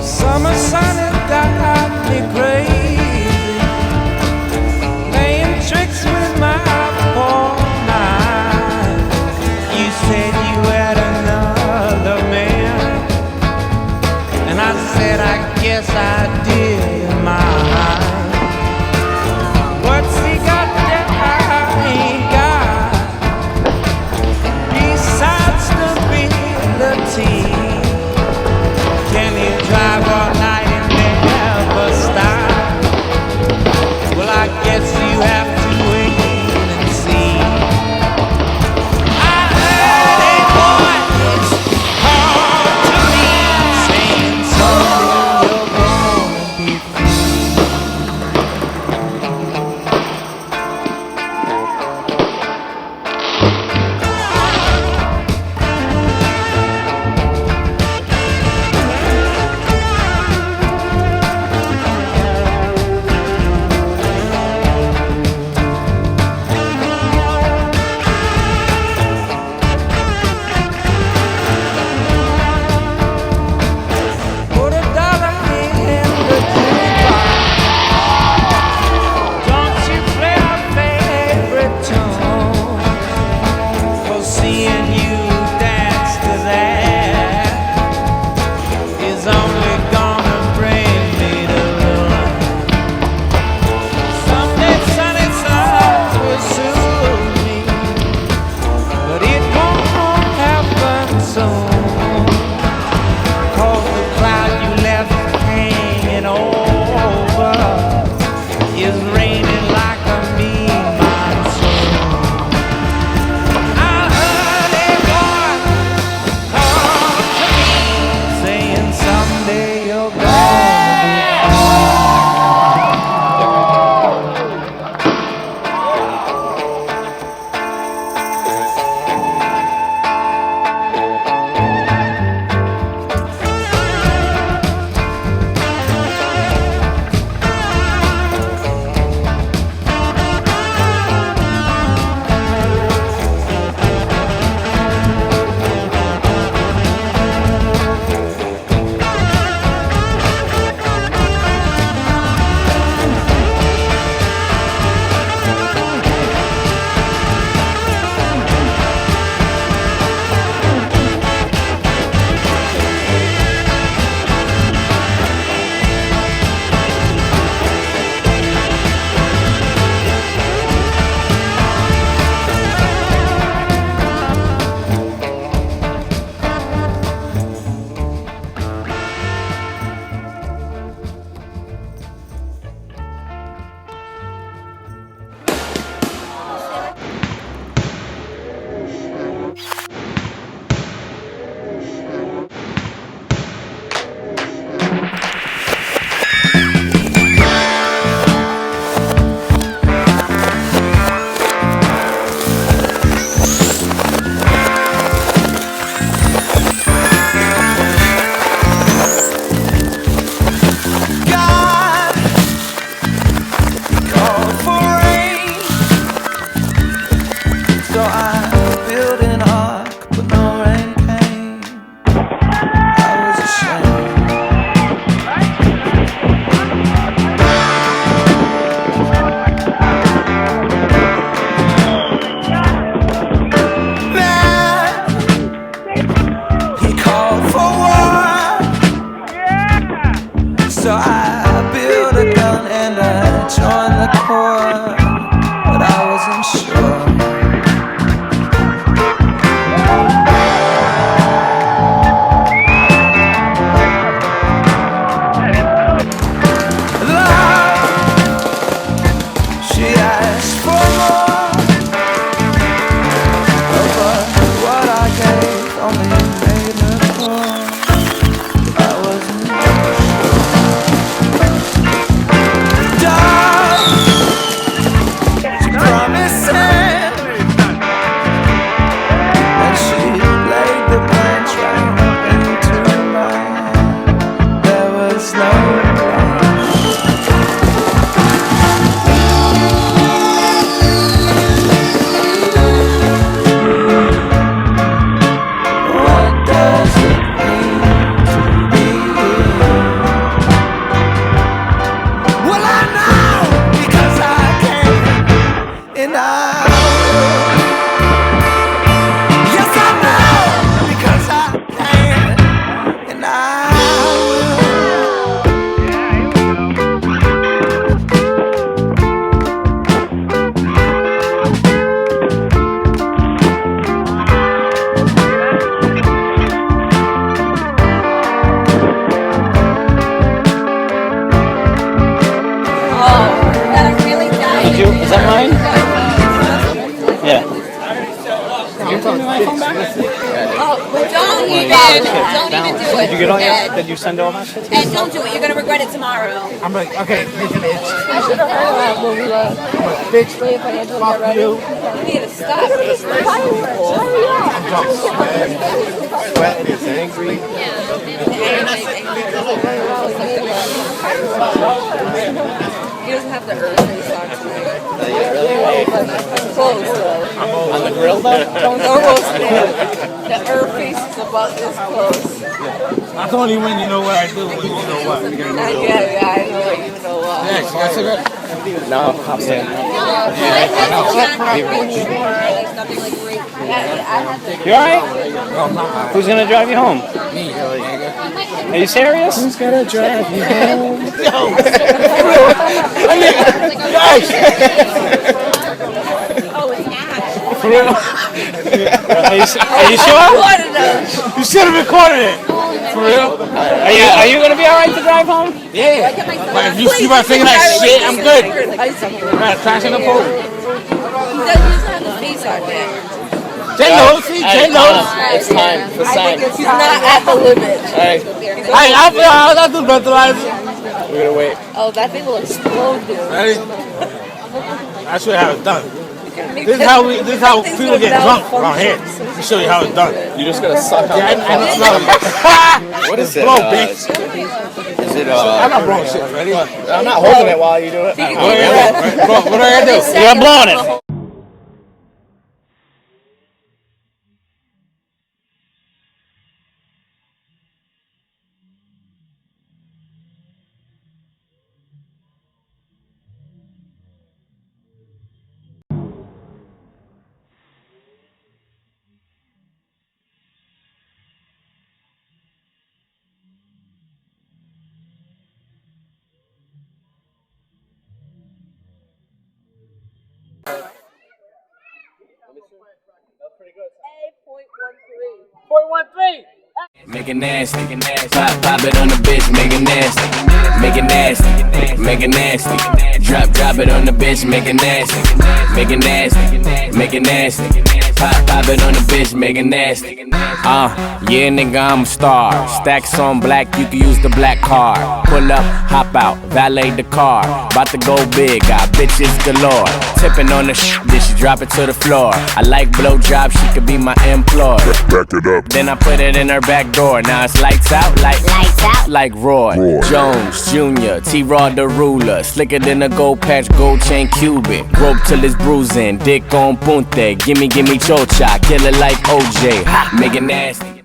Summer sun has got me crazy, playing tricks with my poor mind. You said you had another man, and I said I guess I did mine. What's he got that I ain't got besides stability? Can he drive all night and never stop? Well, I guess you have to wait and see. I heard a voice call to me, saying someday you're gonna be Is that mine? Yeah. Did you put my phone back? Don't even do it. Did you get all your? Did you send all that shit? And don't do it. You're gonna regret it tomorrow. I'm like, okay, bitch, I should have heard of that movie. bitch, Fuck you. You need to stop. sweat is angry. He doesn't have the earth face on tonight. Close though. On the grill though? Almost there. The earth face is about this close. That's only when you know what I do, when you know what. Yeah, I know what you know what. Yeah, you got cigarette? No, I'm saying. You alright? Who's gonna drive you home? Me. Are you serious? Who's gonna drive you home? Oh, it's not. For real? Are you sure? You should have recorded it. For real? Are you gonna be alright to drive home? Yeah. But if you see my finger that shit, I'm good. I'm not crashing the pole. He doesn't have the face on yet. Jen knows, see? Jen knows. It's time for sign. He's not at the limit. Alright, I'll do breathalyzer. we're gonna wait. Oh, that thing will explode, dude. Ready? I show you how it's done. This is how people get drunk around here. Let me show you how it's done. You just gotta suck on Yeah, I know. What is it? Blow, bitch. Is it I'm not blowing shit. Ready? I'm not holding it while you do it. What do I gotta do? You're blowing it. Make it nasty, pop it on the bitch, make it nasty, make it nasty, make it nasty. Drop it on the bitch, make it nasty, make it nasty, make it nasty. Pop it on the bitch, make it nasty. Yeah, nigga, I'm a star. Stacks on black, you can use the black card. Pull up, hop out, valet the car. About to go big, got bitches galore. Tipping on the then she drop it to the floor. I like blow job, she could be my employee. Back it up. Then I put it in her back door. Now it's lights out, like Roy Jones Jr. T-Rod the ruler, slicker than a gold patch, gold chain Cuban. Rope till it's bruising, dick on punte. Gimme chocha, kill it like OJ. Ha, make it nasty.